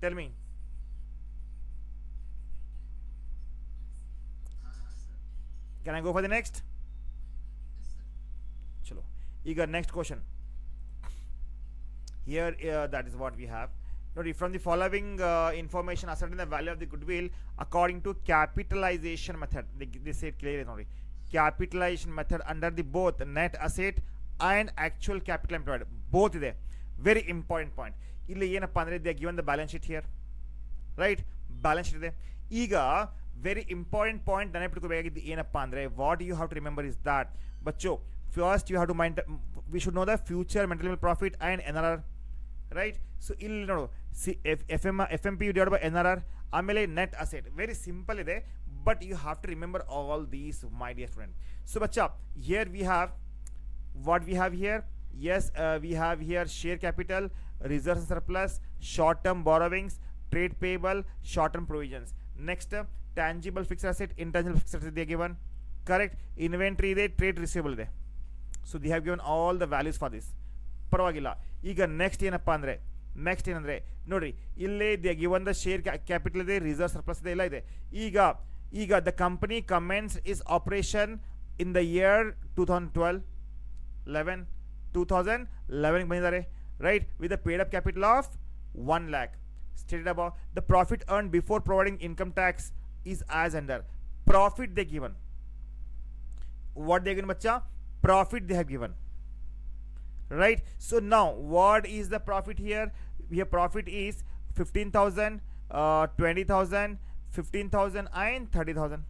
Tell me. Can I go for the next? चलो ಈಗ next question here, that is what we have. ನೋಡಿ, from the following information ascertain the value of the goodwill according to capitalization method. They said clearly, ನೋಡಿ, capitalization method under the both net asset and actual capital employed both ಇದೆ. Very important point. ಇಲ್ಲಿ ಏನಪ್ಪ ಅಂದರೆ they are given the balance sheet here, right? balance sheet ಇದೆ. ಈಗ very important point ನೆನಪಿಟ್ಕೋಬೇಕಾಗಿದ್ದು ಏನಪ್ಪ ಅಂದರೆ, what you have to remember is that ಬಚ್ಚೋ, first you have to mind, we should know the future maintainable profit and NRR, right? So ಇಲ್ಲಿ ನೋಡು, FMP divided by NRR, ಆಮೇಲೆ net asset. very simple ಇದೆ, but you have to remember all these, my dear student. So bacha, here we have what we have here. Yes, we have here share capital, reserves and surplus, short term borrowings, trade payable, short term provisions. Next, tangible fixed asset, intangible fixed asset they are given, correct? Inventory ಇದೆ, trade receivable ಇದೆ. So they have given all the values for this. ಪರವಾಗಿಲ್ಲ. ಈಗ next ಏನಪ್ಪ ಅಂದರೆ, next ಏನಂದರೆ ನೋಡ್ರಿ, ಇಲ್ಲೇ they given the share capital ಇದೆ, ರಿಸರ್ವ್ ಸರ್ಪ್ಲಸ್ ಇದೆ, ಎಲ್ಲ ಇದೆ. ಈಗ the company commence is operation in the year 2011 ಬಂದಿದ್ದಾರೆ, right? With the paid up capital of 1 lakh. Stated about the profit earn before providing income tax is as under. Profit they given, what they given ಬಚ್ಚಾ? profit they have given, right? So now what is the profit here? Here profit is 15,000, 20,000, 15,000 and 30,000.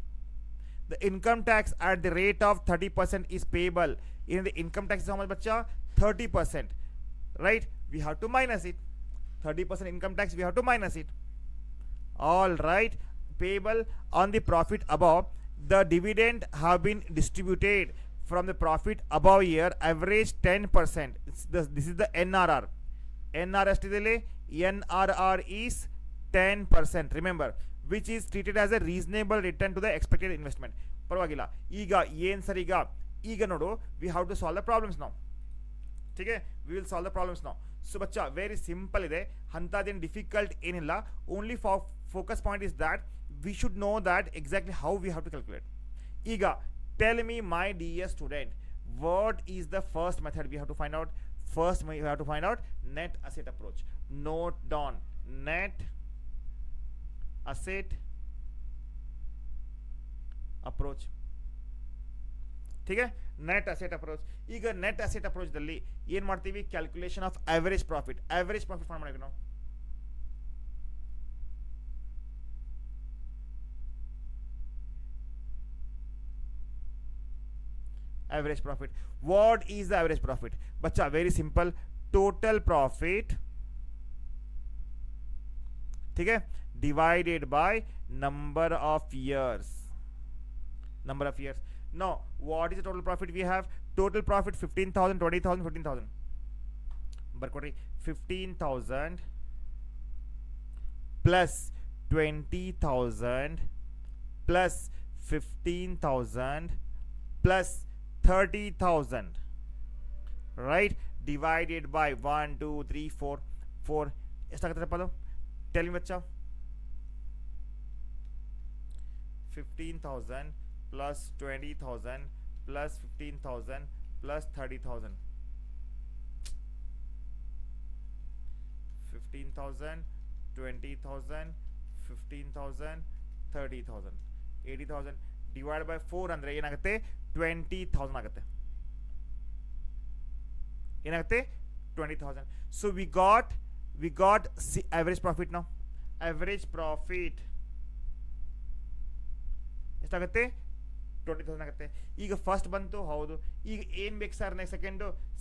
The income tax at the rate of 30% is payable. In the income tax is how much bacha? 30%, right? We have to minus it. 30% income tax we have to minus it. All right, payable on the profit above. The dividend have been distributed from the profit above year, average 10%. This is the NRR. NRR is 10%, remember, which is treated as a reasonable return to the expected investment. ಪರವಾಗಿಲ್ಲ. ಈಗ ಏನು sir, ಈಗ ನೋಡು, we have to solve the problems now. ठीक है, we will solve the problems now. So Bachcha, very simple ಇದೆ, ಅಂಥದ್ದೇನು difficult ಏನಿಲ್ಲ. only for focus point is that we should know that exactly how we have to calculate. ಈಗ tell me, my dear student, what is the first method we have to find out? First we have to find out net asset approach. Note down, net asset approach. ठीक है, net asset approach. ಈಗ net asset approach ದಲ್ಲಿ ಏನು ಮಾಡ್ತೀವಿ? calculation of average profit form ಮಾಡಬೇಕು ನಾವು. average profit. What is the average profit? Bacha, very simple, total profit, ठीक है, divided by number of years. Now what is the total profit we have? Total profit 15,000, 20,000, 15,000. ಬರ್ಕೊಡ್ರಿ, 15,000 plus 20,000 plus 15,000 plus 30,000, right? Divided by 1 2 3 4 ಎಷ್ಟಾಗುತ್ತೆ ಅದು? Tell me Bachcha. 15,000 plus 20,000 plus 15,000 plus 30,000. 15,000, 20,000, 15,000, 30,000, 80,000 divided by 4 ಅಂದರೆ ಏನಾಗುತ್ತೆ? 20,000 ಆಗುತ್ತೆ. ಏನಾಗುತ್ತೆ? 20,000. So we got average profit now. Average profit ಎಷ್ಟಾಗುತ್ತೆ? 20,000 ಆಗುತ್ತೆ. ಈಗ first ಬಂತು, ಹೌದು. ಈಗ ಏನು ಬೇಕು ಸರ್? ನೆಕ್ಸ್ಟ್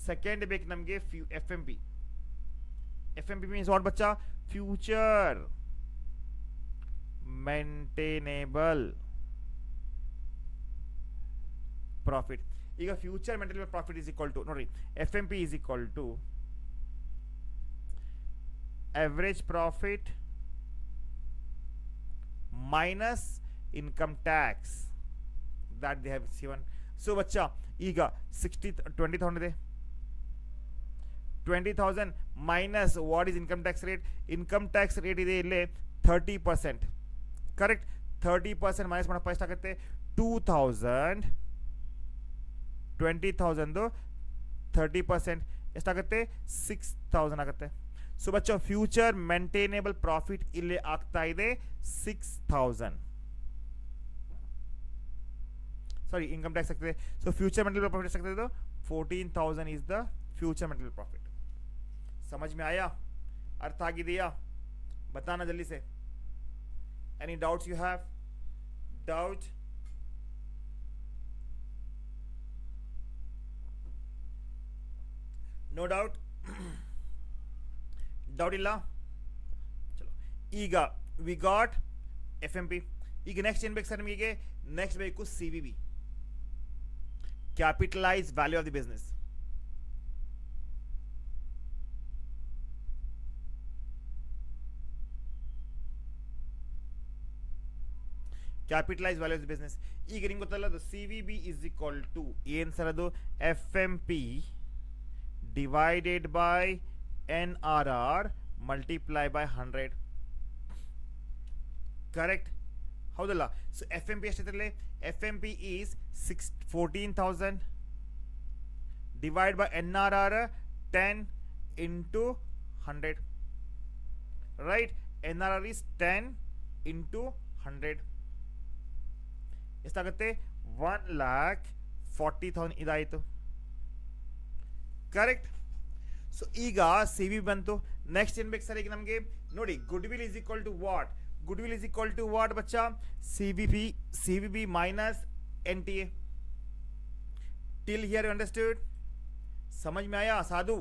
ಸೆಕೆಂಡ್ ಬೇಕು ನಮಗೆ FMP. FMP means what bacha? Future maintainable profit. ಈಗ future maintainable profit is equal to, ನೋಡ್ರಿ, FMP is equal to average profit minus income tax that they have given. So bacha, ಈಗ 20,000 ಇದೆ. 20,000 minus what is income tax rate? Income tax rate ಇದೆ ಇಲ್ಲಿ 30%, correct? 30% minus ಮಾಡಪ್ಪ ಎಷ್ಟಾಗುತ್ತೆ? 2,000. 20,000 30% ಎಷ್ಟಾಗುತ್ತೆ 6000 ಆಗುತ್ತೆ. So ಬಚ್ಚೋ ಫ್ಯೂಚರ್ ಮೇಂಟೈನೇಬಲ್ ಪ್ರಾಫಿಟ್ ಇಲ್ಲಿ ಆಗ್ತಾ ಇದೆ 6000. ಸಾರಿ, ಇನ್ಕಮ್ ಟ್ಯಾಕ್ಸ್ ಆಗ್ತದೆ. ಸೊ ಫ್ಯೂಚರ್ ಮೇಂಟೇನೇಬಲ್ ಪ್ರಾಫಿಟ್ ಎಷ್ಟಾಗ್ತದೆ? ಇದು 14,000 is the future mental profit. समझ में आया? अर्थ आ गया? बताना जल्दी से. Any doubts you have? Doubt? No doubt? Doubt ಇಲ್ಲ? ಚಲೋ, ಈಗ we got F M P. ಈಗ ನೆಕ್ಸ್ಟ್ ಏನು ಬೇಕು ಸರ್ ನಿಮಗೆ? ನೆಕ್ಸ್ಟ್ ಬೇಕು C V B, capitalise value of the business. Capitalise value of the business. ಈಗ ನಿಮ್ಗೆ ಗೊತ್ತಲ್ಲ, ಅದು C V B is equal to ಏನು ಸರ್? ಅದು F M P divided by N R R multiply by 100. Correct ಹೌದಲ್ಲ? So F M P ಎಷ್ಟಿದ್ರಲ್ಲಿ? F M P is 14,000 divide by N R R 10 into 100. Right? N R R is 10 into 100 ಎಷ್ಟಾಗುತ್ತೆ? 1,40,000 ಇದಾಯಿತು. Correct? So ಈಗ C V ಬಂತು. Next ಏನು ಬೇಕು sir ಈಗ ನಮಗೆ? ನೋಡಿ, good will is equal to what? Good will is equal to what बच्चा? CVB minus NTA. Till here you understood? समझ में आया साधु?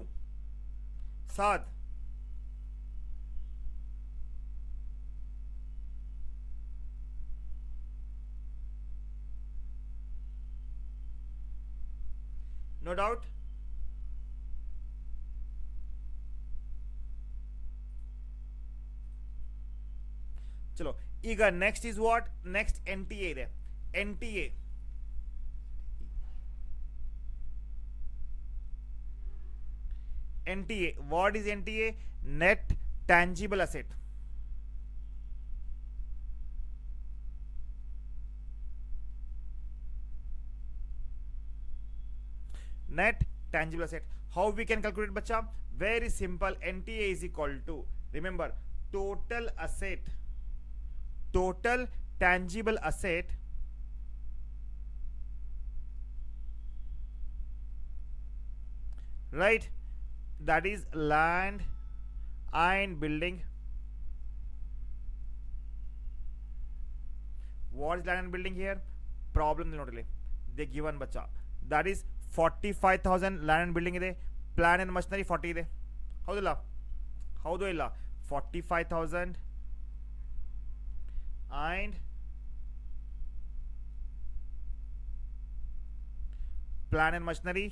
Saad no doubt? चलो, ಈಗ next is what? Next N T A ಇದೆ. N T A NTA, what is NTA? Net tangible asset. Net tangible asset. How we can calculate, bacha? Very simple. NTA is equal to, remember, total asset, total tangible asset right? That is land and building. What is land and building here? Problem notely. They given bacha. That is 45,000 land and building ಇದೆ. Plant and machinery 40 ಇದೆ. ಹೌದಲ್ಲ? ಹೌದು ಇಲ್ಲ? 45,000 and plant and machinery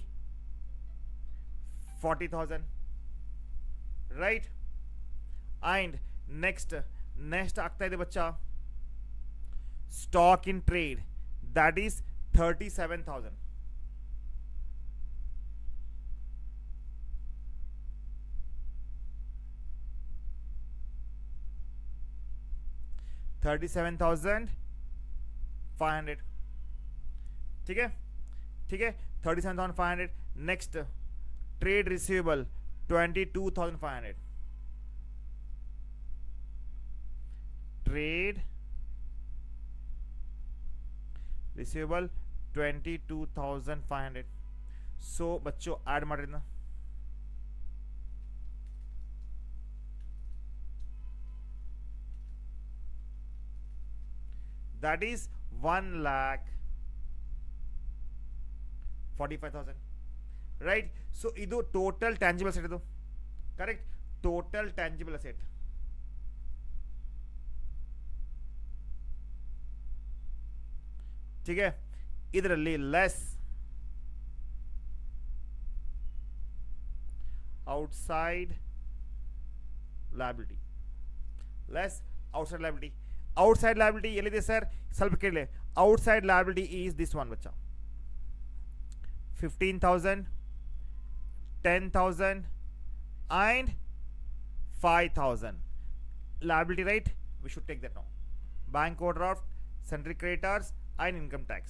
40,000, right? And next ಆಗ್ತಾ ಇದೆ ಬಚ್ಚಾ stock in trade, that is 37,000. $37,500. ठीक है? 37,500. Next trade receivable 22,500. Trade receivable 22,500. सो बच्चों add ಮಾಡಿದ್ನ that is 1,45,000, right? So idu total tangible asset idu, correct? Total tangible asset. ठीक है? ಇದರಲ್ಲಿ less outside liability, less outside liability. outside liability ಎಲ್ಲಿದೆ sir? ಸ್ವಲ್ಪ ಕೇಳಿ. outside liability is this one Bachcha, 15,000, 10,000 and 5,000 liability, right? We should take that now. Bank overdraft, sundry creditors and income tax.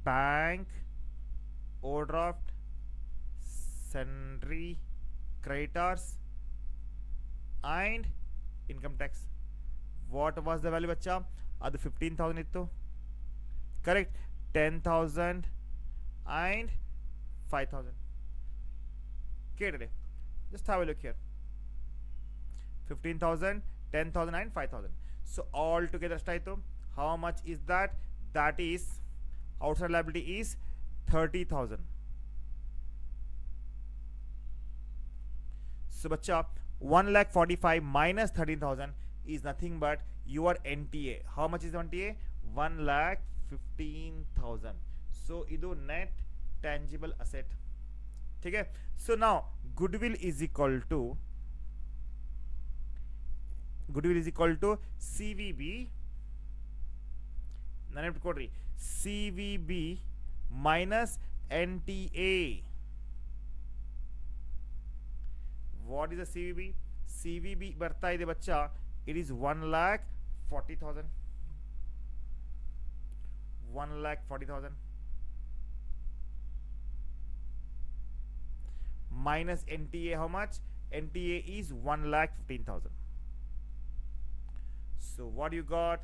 bank, overdraft, sundry creditors and income tax. What was the value बच्चा? ಅದು 15,000 ಇತ್ತು, correct. 10,000 and 5,000 ಕೇಳಿದೆ. just have a look here. 15,000, 10,000 and 5,000. So all together ಎಷ್ಟಾಯಿತು? How much is that? That is outside liability is 30,000. So bacha, 1,45,000 minus 13,000 is nothing but your NTA. How much is the NTA? 1,15,000. So idu net tangible asset. Okay. So now goodwill is equal to CVB. ನೆನಪಿಟ್ಕೊಡ್ರಿ, CVB minus NTA. What is the CVB? CVB ಬರ್ತಾ ಇದೆ ಬಚ್ಚಾ, it is 1,40,000. 1,40,000 minus NTA. How much? NTA is 1,15,000. So what you got?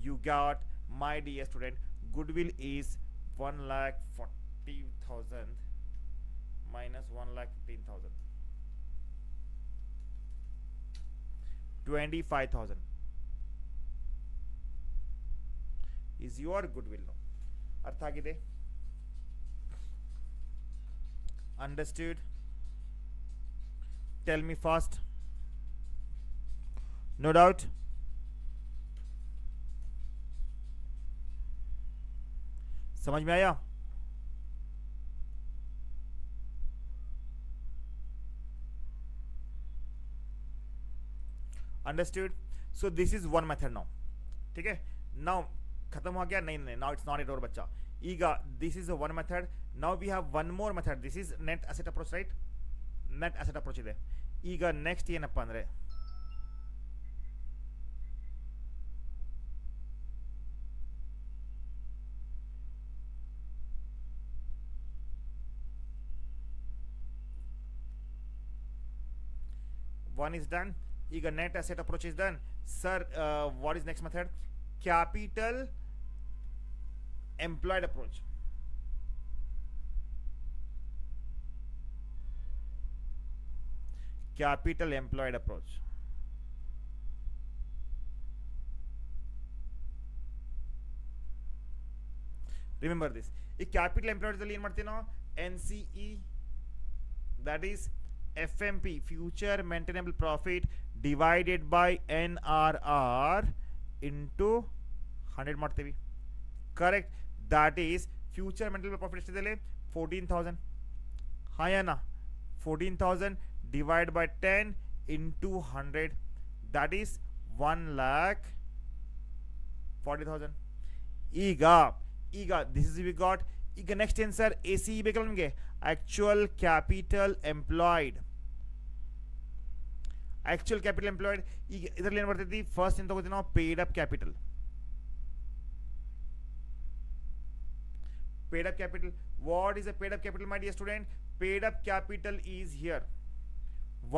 You got, my dear student, goodwill is 1,40,000 minus 1,15,000. 25,000 is your goodwill now. ಅರ್ಥ ಆಗಿದೆ? Understood? Tell me fast. No doubt? समझ में आया? Understood? So this is one method now. ठीक है? Now खत्म हो गया? नहीं, now it's not it और बच्चा. ಈಗ this is a one method. Now we have one more method. This is net asset approach, right? Net asset approach ಇದೆ. ಈಗ next ಏನಪ್ಪ ಅಂದ್ರೆ, one is done. ಈಗ net asset approach is done. Sir, what is next method? Capital employed approach. Capital employed approach. Remember this. ಈ capital employed ಅಲ್ಲಿ ಏನು ಮಾಡ್ತೀವಿ ನಾವು? NCE, that is FMP, future maintainable profit divided by NRR into 100 ಮಾಡ್ತೀವಿ, correct. that is future maintainable profit ಎಷ್ಟಿದೆ? 14,000. ಹಾಯನಾ? 14,000 divided by 10 into 100, that is 1,40,000. ಈಗ this is we got. ಈಗ next ಏನು ಸರ್? ACE ಬೇಕಲ್ಲ ನಮಗೆ, actual capital employed. Actual capital employed. ಈಗ ಇದರಲ್ಲಿ ಏನು ಬರ್ತೈತಿ? ಫಸ್ಟ್ ಏನು ತಗೋತೀವಿ ನಾವು? Paid up capital. paid up capital. What is a paid up capital, my dear student? Paid up capital is here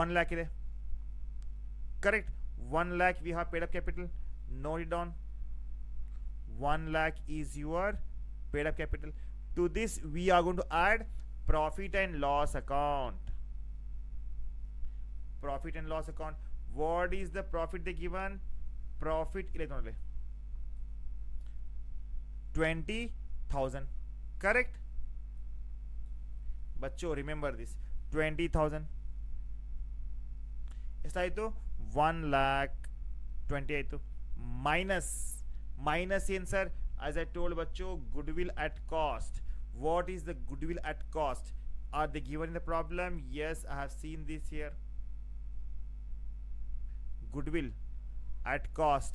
1 lakh ಇದೆ, correct. 1 lakh we have paid up capital. Note it down. 1 lakh is your paid up capital. To this we are going to add profit and loss account. Profit and loss account. What is the profit they given? Profit 20,000, correct. बच्चों remember this. 20,000 ಎಷ್ಟಾಯಿತು? 1,20,000 ಆಯಿತು. Minus ಏನು sir? as I told बच्चों, goodwill at cost. What is the goodwill at cost? Are they given in the problem? Yes, I have seen this here. Goodwill at cost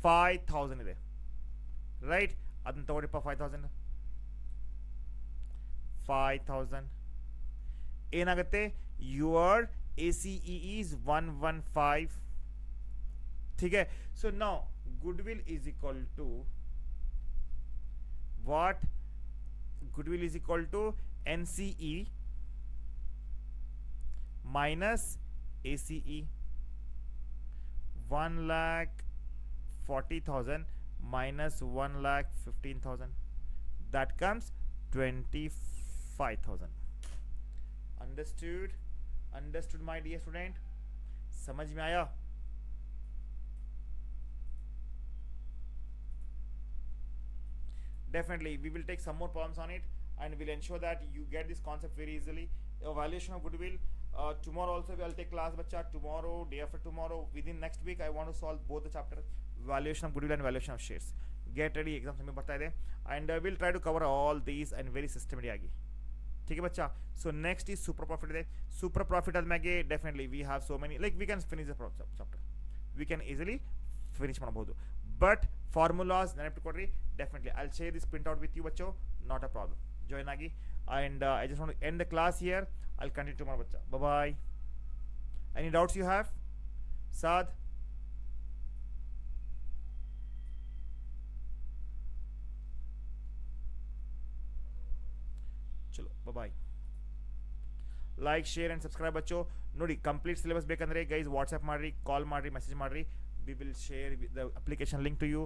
5,000 ಇದೆ, right? ಅದನ್ನ ತಗೊಳ್ಳಿಪ್ಪ. 5,000 ಏನಾಗುತ್ತೆ? your ACE is 115. ठीक है? So now goodwill is equal to what? goodwill is equal to NCE minus ACE. 1,40,000 minus 1,15,000, that comes 25,000. Understood my dear student? समझ में आया? Definitely we will take some more problems on it and we'll ensure that you get this concept very easily. Valuation of goodwill, tomorrow also I'll take class bacha, tomorrow, day after tomorrow, within next week I want to solve both the chapter, valuation of goodwill and valuation of shares. Get ready, exam समय बढ़ता है and we'll try to cover all these and very systematic आगे. ठीक है बच्चा? So next is super profit ಇದೆ. Super profit ಆದ್ಮೇಲೆ definitely we have so many, like we can finish the chapter, we can easily finish ಮಾಡಬಹುದು. But formulas ನೆನಪಿಟ್ಕೊಡ್ರಿ. Definitely I'll share this printout with you ಬಚ್ಚೋ, not a problem. Join ಆಗಿ and I just want to end the class here. I'll continue tomorrow बच्चा. Bye bye. Any doubts you have? Saad? चलो bye bye. Like share and subscribe ಬಚ್ಚೋ. ನೋಡಿ complete syllabus ಬೇಕಂದ್ರೆ guys WhatsApp ಮಾಡಿರಿ, call ಮಾಡಿರಿ, message ಮಾಡಿರಿ. We will share the application link to you.